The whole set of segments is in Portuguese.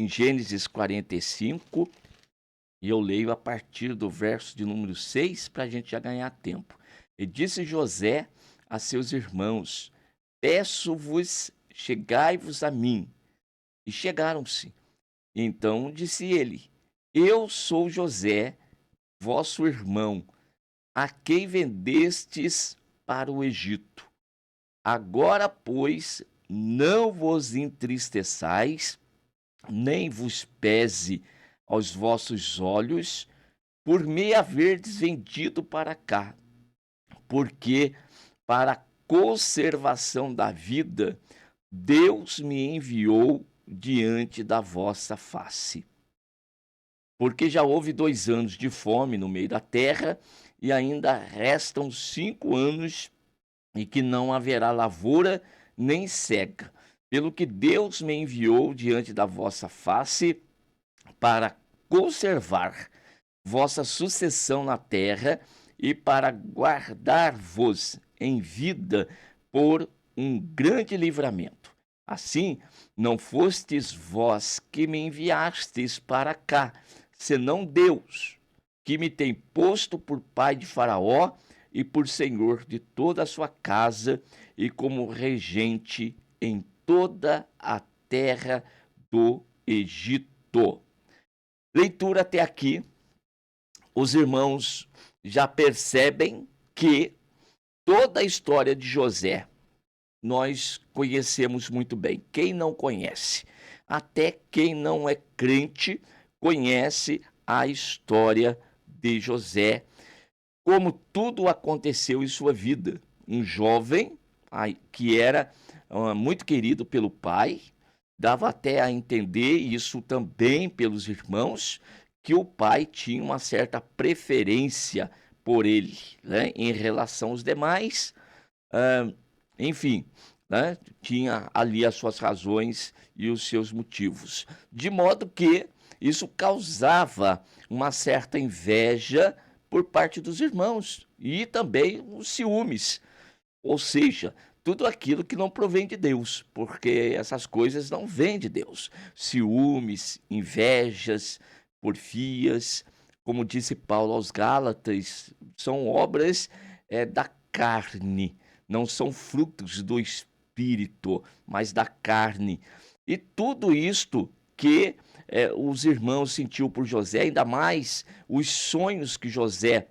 em Gênesis 45, e eu leio a partir do verso de número 6 para a gente já ganhar tempo. E disse José a seus irmãos: Peço-vos, chegai-vos a mim. E chegaram-se. Então disse ele: Eu sou José, vosso irmão, a quem vendestes para o Egito. Agora, pois, não vos entristeçais, nem vos pese aos vossos olhos, por me haverdes vendido para cá, porque para a conservação da vida, Deus me enviou diante da vossa face. Porque já houve 2 anos de fome no meio da terra, e ainda restam 5 anos, e que não haverá lavoura nem cega. Pelo que Deus me enviou diante da vossa face, para conservar vossa sucessão na terra, e para guardar-vos em vida por um grande livramento. Assim, não fostes vós que me enviastes para cá, senão Deus, que me tem posto por pai de Faraó e por senhor de toda a sua casa, e como regente em toda a terra do Egito. Leitura até aqui. Os irmãos já percebem que toda a história de José nós conhecemos muito bem. Quem não conhece? Até quem não é crente conhece a história de José, como tudo aconteceu em sua vida. Um jovem que era muito querido pelo pai, dava até a entender, isso também pelos irmãos, que o pai tinha uma certa preferência por ele, né, em relação aos demais. Ah, enfim, né, tinha ali as suas razões e os seus motivos. De modo que isso causava uma certa inveja por parte dos irmãos e também os ciúmes. Ou seja, tudo aquilo que não provém de Deus, porque essas coisas não vêm de Deus. Ciúmes, invejas, porfias, como disse Paulo aos Gálatas, são obras da carne, não são frutos do Espírito, mas da carne. E tudo isto que os irmãos sentiu por José, ainda mais os sonhos que José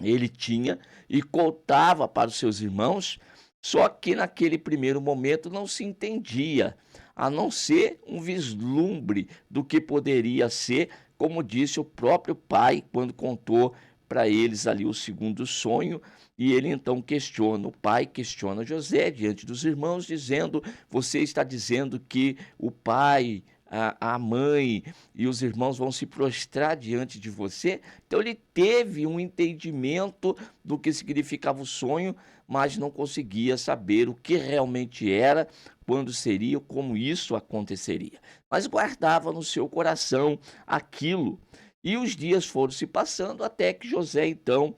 ele tinha e contava para os seus irmãos, só que naquele primeiro momento não se entendia, a não ser um vislumbre do que poderia ser, como disse o próprio pai quando contou para eles ali o segundo sonho. E ele então questiona, o pai questiona José diante dos irmãos, dizendo: Você está dizendo que o pai, a mãe e os irmãos vão se prostrar diante de você? Então ele teve um entendimento do que significava o sonho, mas não conseguia saber o que realmente era, quando seria, como isso aconteceria. Mas guardava no seu coração aquilo. E os dias foram se passando até que José, então,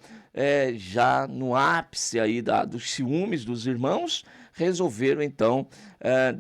já no ápice aí dos ciúmes dos irmãos, resolveram então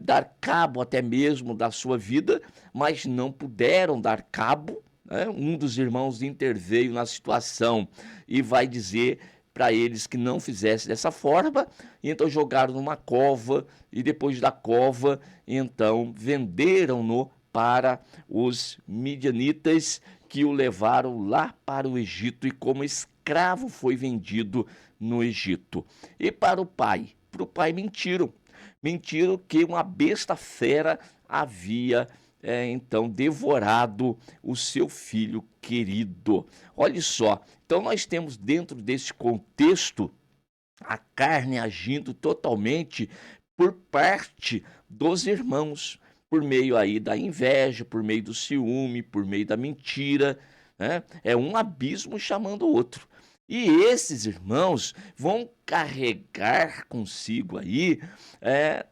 dar cabo até mesmo da sua vida, mas não puderam dar cabo, né? Um dos irmãos interveio na situação e vai dizer para eles que não fizesse dessa forma, e então jogaram numa cova, e depois da cova, então venderam-no para os midianitas, que o levaram lá para o Egito, e como escravo foi vendido no Egito. E para o pai mentiram. Mentiram que uma besta fera havia então devorado o seu filho querido. Olha só, então nós temos dentro desse contexto a carne agindo totalmente por parte dos irmãos, por meio aí da inveja, por meio do ciúme, por meio da mentira, né? É um abismo chamando o outro. E esses irmãos vão carregar consigo aí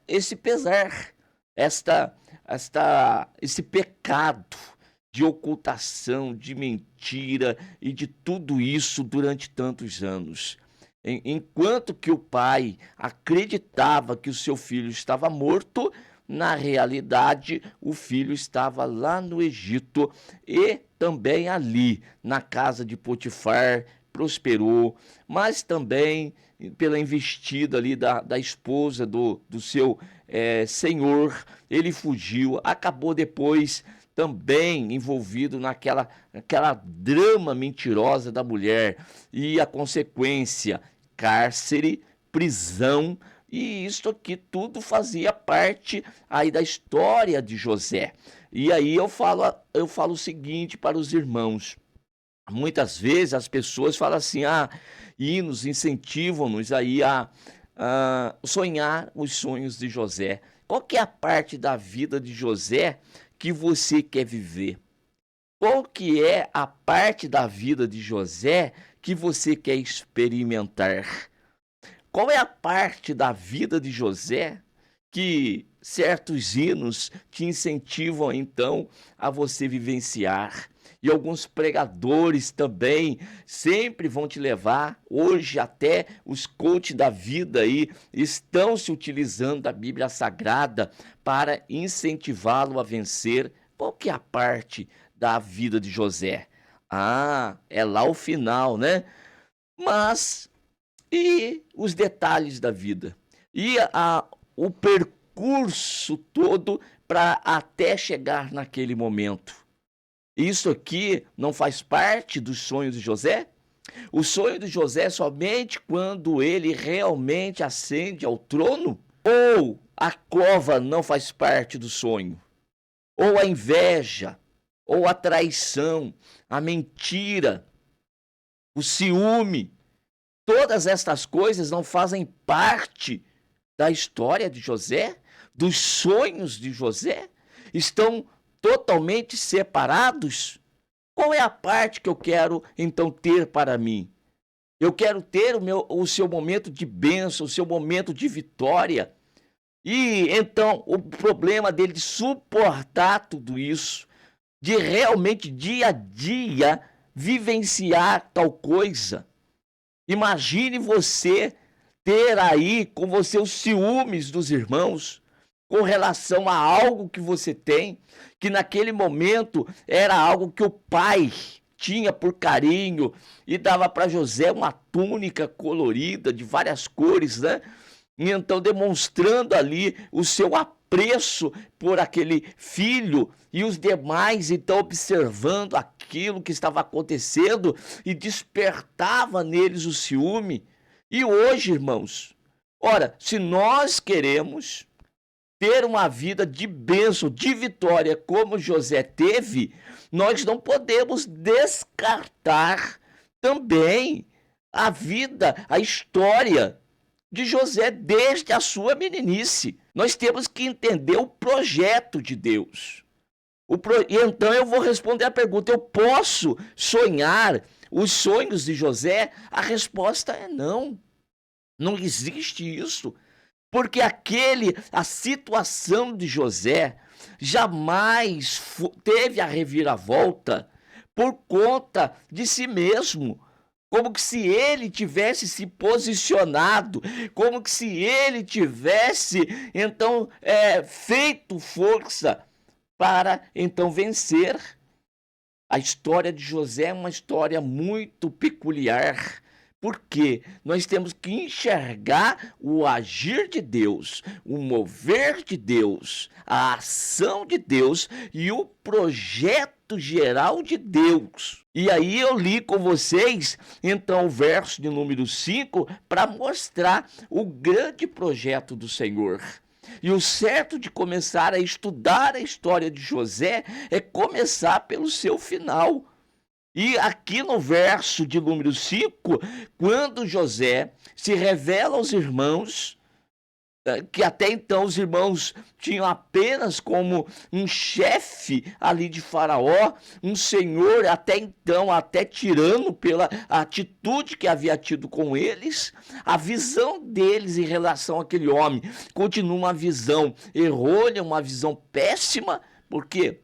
esse pesar, esse pecado de ocultação, de mentira e de tudo isso durante tantos anos. Enquanto que o pai acreditava que o seu filho estava morto, na realidade, o filho estava lá no Egito e também ali, na casa de Potifar, prosperou, mas também pela investida ali da esposa do seu senhor, ele fugiu, acabou depois também envolvido naquela drama mentirosa da mulher e a consequência, cárcere, prisão, e isso aqui tudo fazia parte aí da história de José. E aí eu falo o seguinte para os irmãos: muitas vezes as pessoas falam assim, e nos incentivam-nos aí a sonhar os sonhos de José. Qual que é a parte da vida de José que você quer viver? Qual que é a parte da vida de José que você quer experimentar? Qual é a parte da vida de José que certos hinos te incentivam então a você vivenciar? E alguns pregadores também sempre vão te levar. Hoje até os coaches da vida aí estão se utilizando da Bíblia Sagrada para incentivá-lo a vencer. Qual que é a parte da vida de José? É lá o final, né? Mas e os detalhes da vida? E o percurso todo para até chegar naquele momento? Isso aqui não faz parte dos sonhos de José? O sonho de José é somente quando ele realmente ascende ao trono? Ou a cova não faz parte do sonho? Ou a inveja, ou a traição, a mentira, o ciúme, todas estas coisas não fazem parte da história de José, dos sonhos de José? Estão totalmente separados? Qual é a parte que eu quero então ter para mim? Eu quero ter o seu momento de bênção, o seu momento de vitória. E então o problema dele de suportar tudo isso, de realmente dia a dia vivenciar tal coisa. Imagine você ter aí com você os ciúmes dos irmãos com relação a algo que você tem, que naquele momento era algo que o pai tinha por carinho e dava para José uma túnica colorida de várias cores, né? E então demonstrando ali o seu apreço por aquele filho, e os demais então observando aquilo que estava acontecendo e despertava neles o ciúme. E hoje, irmãos, ora, se nós queremos ter uma vida de bênção, de vitória, como José teve, nós não podemos descartar também a vida, a história de José desde a sua meninice. Nós temos que entender o projeto de Deus. E então eu vou responder a pergunta: eu posso sonhar os sonhos de José? A resposta é não. Não existe isso. Porque a situação de José jamais teve a reviravolta por conta de si mesmo. Como que se ele tivesse se posicionado, como que se ele tivesse, então, feito força para, então, vencer. A história de José é uma história muito peculiar, porque nós temos que enxergar o agir de Deus, o mover de Deus, a ação de Deus e o projeto geral de Deus. E aí eu li com vocês, então, o verso de número 5 para mostrar o grande projeto do Senhor. E o certo de começar a estudar a história de José é começar pelo seu final. E aqui no verso de número 5, quando José se revela aos irmãos, que até então os irmãos tinham apenas como um chefe ali de Faraó, um senhor até então, até tirano pela atitude que havia tido com eles, a visão deles em relação àquele homem continua uma visão errônea, uma visão péssima, porque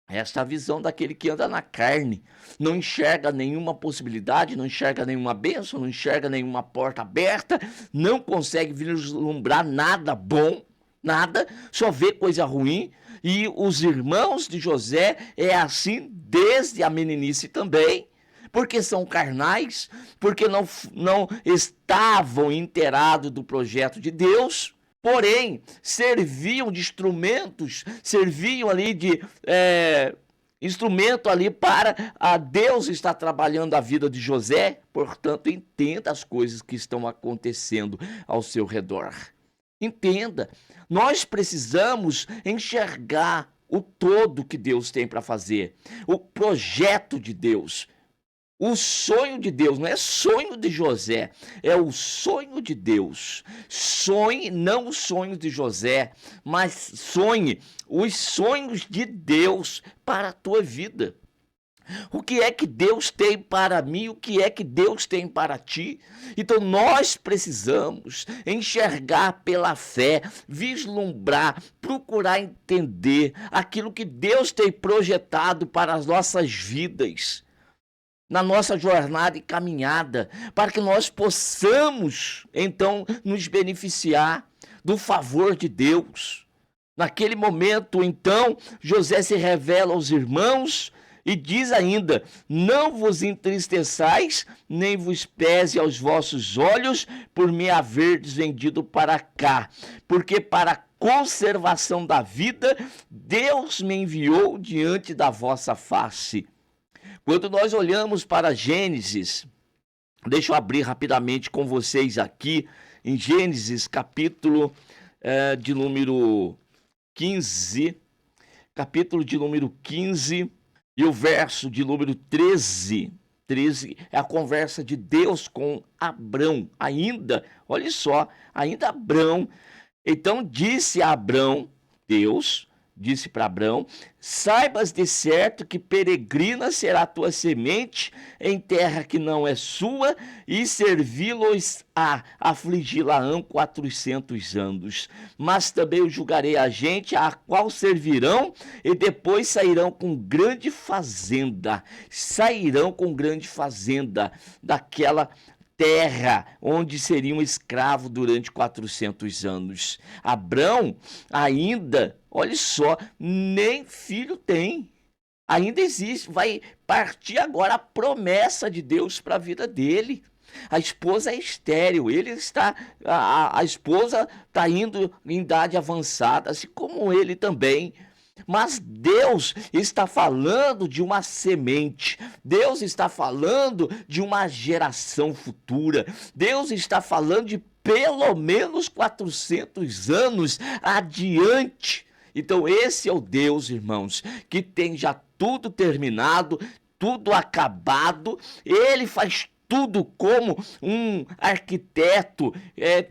esta é a visão daquele que anda na carne, não enxerga nenhuma possibilidade, não enxerga nenhuma bênção, não enxerga nenhuma porta aberta, não consegue vislumbrar nada bom, nada, só vê coisa ruim. E os irmãos de José é assim desde a meninice também, porque são carnais, porque não estavam inteirados do projeto de Deus, porém serviam de instrumentos, serviam ali de instrumento ali para a Deus estar trabalhando a vida de José. Portanto, entenda as coisas que estão acontecendo ao seu redor. Entenda, nós precisamos enxergar o todo que Deus tem para fazer, o projeto de Deus, o sonho de Deus. Não é sonho de José, é o sonho de Deus. Sonhe não os sonhos de José, mas sonhe os sonhos de Deus para a tua vida. O que é que Deus tem para mim? O que é que Deus tem para ti? Então nós precisamos enxergar pela fé, vislumbrar, procurar entender aquilo que Deus tem projetado para as nossas vidas, na nossa jornada e caminhada, para que nós possamos então nos beneficiar do favor de Deus. Naquele momento, então, José se revela aos irmãos e diz ainda: não vos entristeçais, nem vos pese aos vossos olhos por me haverdes vendido para cá, porque para a conservação da vida Deus me enviou diante da vossa face. Quando nós olhamos para Gênesis, deixa eu abrir rapidamente com vocês aqui, em Gênesis capítulo de número 15, capítulo de número 15, e o verso de número 13 é a conversa de Deus com Abrão. Ainda, olha só, ainda Abrão. Então disse a Abrão, Deus disse para Abrão: saibas de certo que peregrina será a tua semente em terra que não é sua, e servi-los a afligi-la-ão 400 anos. Mas também eu julgarei a gente a qual servirão, e depois sairão com grande fazenda. Sairão com grande fazenda daquela terra onde seriam escravos durante 400 anos. Abrão ainda, olha só, nem filho tem. Ainda existe, vai partir agora a promessa de Deus para a vida dele. A esposa é estéril, ele está, a esposa está indo em idade avançada, assim como ele também. Mas Deus está falando de uma semente, Deus está falando de uma geração futura, Deus está falando de pelo menos 400 anos adiante. Então esse é o Deus, irmãos, que tem já tudo terminado, tudo acabado. Ele faz tudo como um arquiteto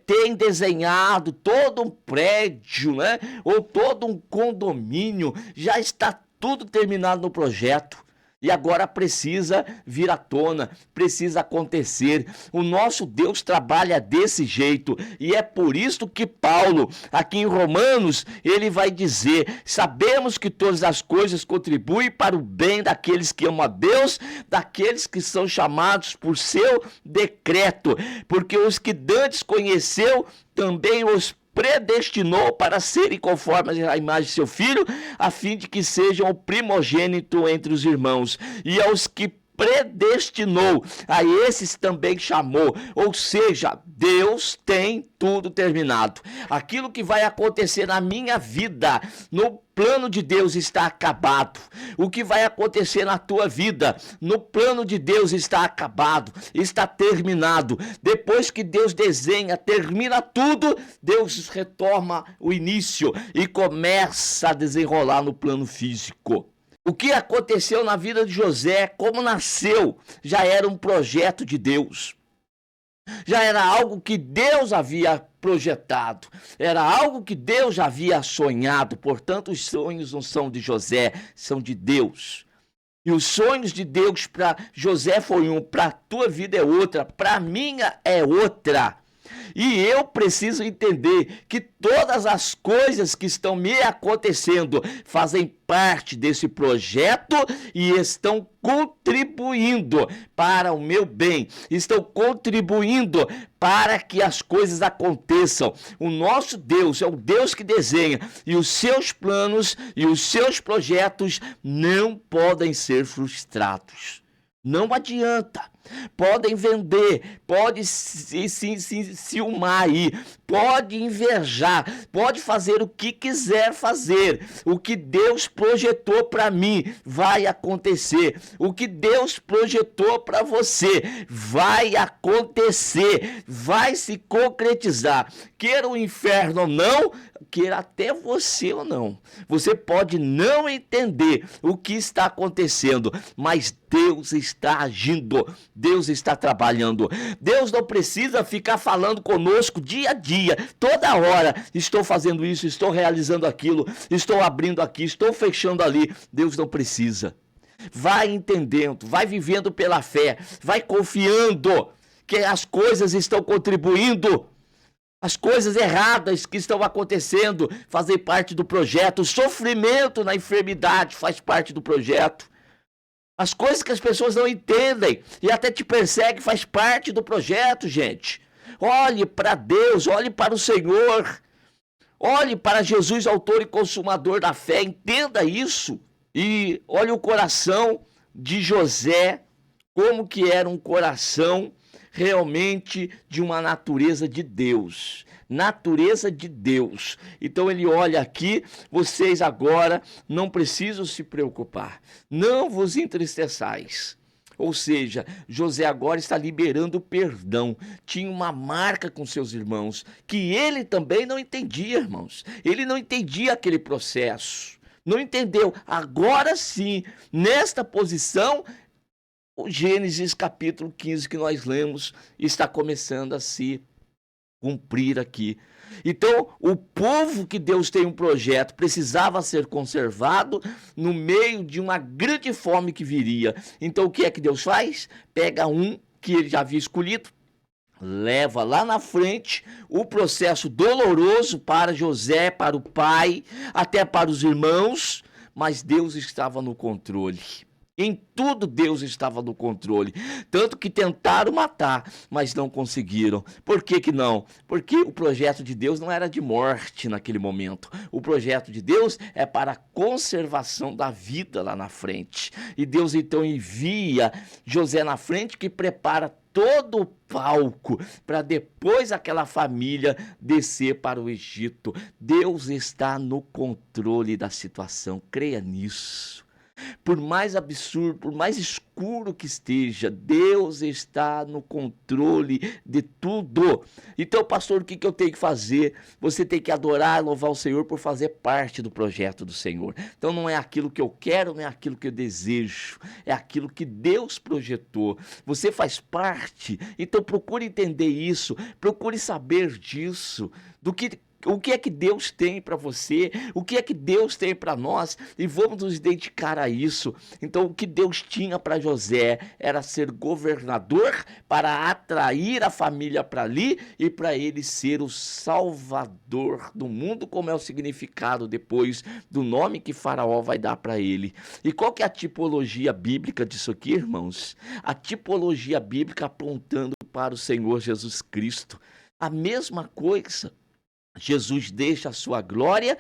tem desenhado todo um prédio, né? Ou todo um condomínio. Já está tudo terminado no projeto. E agora precisa vir à tona, precisa acontecer. O nosso Deus trabalha desse jeito. E é por isso que Paulo, aqui em Romanos, ele vai dizer: sabemos que todas as coisas contribuem para o bem daqueles que amam a Deus, daqueles que são chamados por seu decreto. Porque os que dantes conheceu, também os predestinou para serem conformes à imagem de seu filho, a fim de que sejam o primogênito entre os irmãos. E aos que predestinou, a esses também chamou. Ou seja, Deus tem tudo terminado. Aquilo que vai acontecer na minha vida, no plano de Deus, está acabado. O que vai acontecer na tua vida, no plano de Deus, está acabado, está terminado. Depois que Deus desenha, termina tudo, Deus retoma o início e começa a desenrolar no plano físico. O que aconteceu na vida de José, como nasceu, já era um projeto de Deus. Já era algo que Deus havia projetado, era algo que Deus já havia sonhado. Portanto, os sonhos não são de José, são de Deus. E os sonhos de Deus para José foi um, para a tua vida é outra, para a minha é outra. E eu preciso entender que todas as coisas que estão me acontecendo fazem parte desse projeto e estão contribuindo para o meu bem, estão contribuindo para que as coisas aconteçam. O nosso Deus é o Deus que desenha, e os seus planos e os seus projetos não podem ser frustrados. Não adianta. Podem vender, pode se ciumar aí, pode invejar, pode fazer o que quiser fazer. O que Deus projetou para mim vai acontecer. O que Deus projetou para você vai acontecer, vai se concretizar. Queira o inferno ou não, queira até você ou não. Você pode não entender o que está acontecendo, mas Deus está agindo. Deus está trabalhando. Deus não precisa ficar falando conosco dia a dia, toda hora. Estou fazendo isso, estou realizando aquilo, estou abrindo aqui, estou fechando ali. Deus não precisa. Vai entendendo, vai vivendo pela fé, vai confiando que as coisas estão contribuindo. As coisas erradas que estão acontecendo fazem parte do projeto. O sofrimento na enfermidade faz parte do projeto. As coisas que as pessoas não entendem e até te perseguem faz parte do projeto, gente. Olhe para Deus, olhe para o Senhor. Olhe para Jesus, autor e consumador da fé. Entenda isso. E olhe o coração de José, como que era um coração realmente de uma natureza de Deus. Natureza de Deus. Então ele olha aqui, vocês agora não precisam se preocupar, não vos entristeçais. Ou seja, José agora está liberando perdão. Tinha uma marca com seus irmãos, que ele também não entendia, irmãos. Ele não entendia aquele processo, não entendeu. Agora sim, nesta posição, o Gênesis capítulo 15 que nós lemos está começando a se cumprir aqui. Então, o povo que Deus tem um projeto precisava ser conservado no meio de uma grande fome que viria. Então, o que é que Deus faz? Pega um que ele já havia escolhido, leva lá na frente o processo doloroso para José, para o pai, até para os irmãos, mas Deus estava no controle. Em tudo Deus estava no controle, tanto que tentaram matar, mas não conseguiram. Por que que não? Porque o projeto de Deus não era de morte naquele momento. O projeto de Deus é para a conservação da vida lá na frente. E Deus então envia José na frente, que prepara todo o palco para depois aquela família descer para o Egito. Deus está no controle da situação, creia nisso. Por mais absurdo, por mais escuro que esteja, Deus está no controle de tudo. Então, pastor, o que eu tenho que fazer? Você tem que adorar, louvar o Senhor por fazer parte do projeto do Senhor. Então, não é aquilo que eu quero, não é aquilo que eu desejo, é aquilo que Deus projetou. Você faz parte, então procure entender isso, procure saber disso, o que é que Deus tem para você, o que é que Deus tem para nós, e vamos nos dedicar a isso. Então, o que Deus tinha para José era ser governador para atrair a família para ali e para ele ser o salvador do mundo, como é o significado depois do nome que Faraó vai dar para ele. E qual que é a tipologia bíblica disso aqui, irmãos? A tipologia bíblica apontando para o Senhor Jesus Cristo. A mesma coisa. Jesus deixa a sua glória,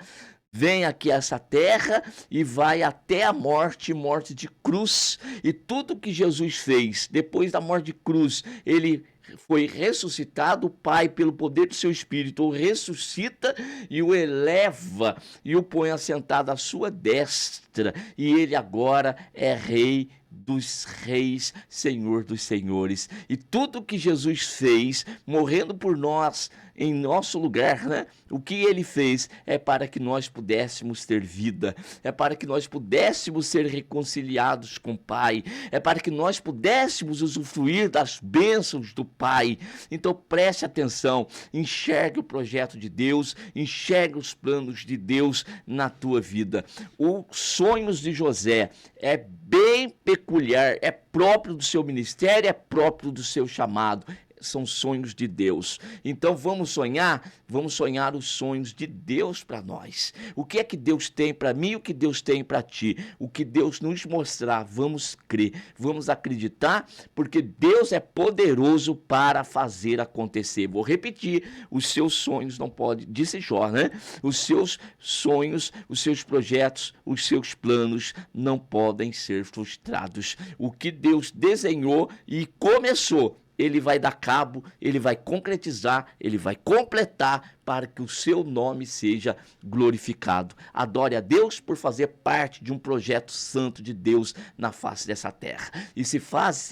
vem aqui a essa terra e vai até a morte de cruz. E tudo que Jesus fez depois da morte de cruz, ele foi ressuscitado. O Pai, pelo poder do seu Espírito, o ressuscita e o eleva e o põe assentado à sua destra. E ele agora é rei dos reis, Senhor dos senhores. E tudo que Jesus fez, morrendo por nós, em nosso lugar, né? O que ele fez é para que nós pudéssemos ter vida, é para que nós pudéssemos ser reconciliados com o Pai, é para que nós pudéssemos usufruir das bênçãos do Pai. Então preste atenção, enxergue o projeto de Deus, enxergue os planos de Deus na tua vida. Os sonhos de José é bem peculiar, é próprio do seu ministério, é próprio do seu chamado. são sonhos de Deus. Então vamos sonhar os sonhos de Deus para nós. O que é que Deus tem para mim e o que Deus tem para ti? O que Deus nos mostrar, vamos crer, vamos acreditar, porque Deus é poderoso para fazer acontecer. Vou repetir, os seus sonhos não podem, disse Jó, né? Os seus sonhos, os seus projetos, os seus planos não podem ser frustrados. O que Deus desenhou e começou, Ele vai dar cabo, Ele vai concretizar, Ele vai completar para que o seu nome seja glorificado. Adore a Deus por fazer parte de um projeto santo de Deus na face dessa terra. E se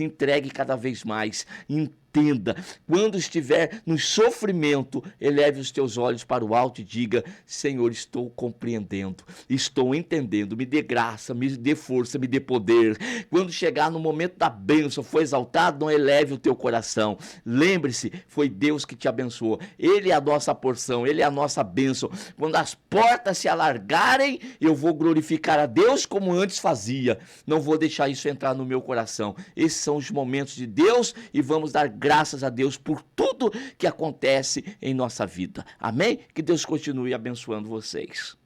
entregue cada vez mais. Entenda, quando estiver no sofrimento, eleve os teus olhos para o alto e diga: Senhor, estou compreendendo, estou entendendo, me dê graça, me dê força, me dê poder. Quando chegar no momento da bênção, for exaltado, não eleve o teu coração. Lembre-se, foi Deus que te abençoou. Ele é a nossa porção, Ele é a nossa bênção. Quando as portas se alargarem, eu vou glorificar a Deus como antes fazia. Não vou deixar isso entrar no meu coração. Esses são os momentos de Deus e vamos dar graças a Deus por tudo que acontece em nossa vida. Amém? Que Deus continue abençoando vocês.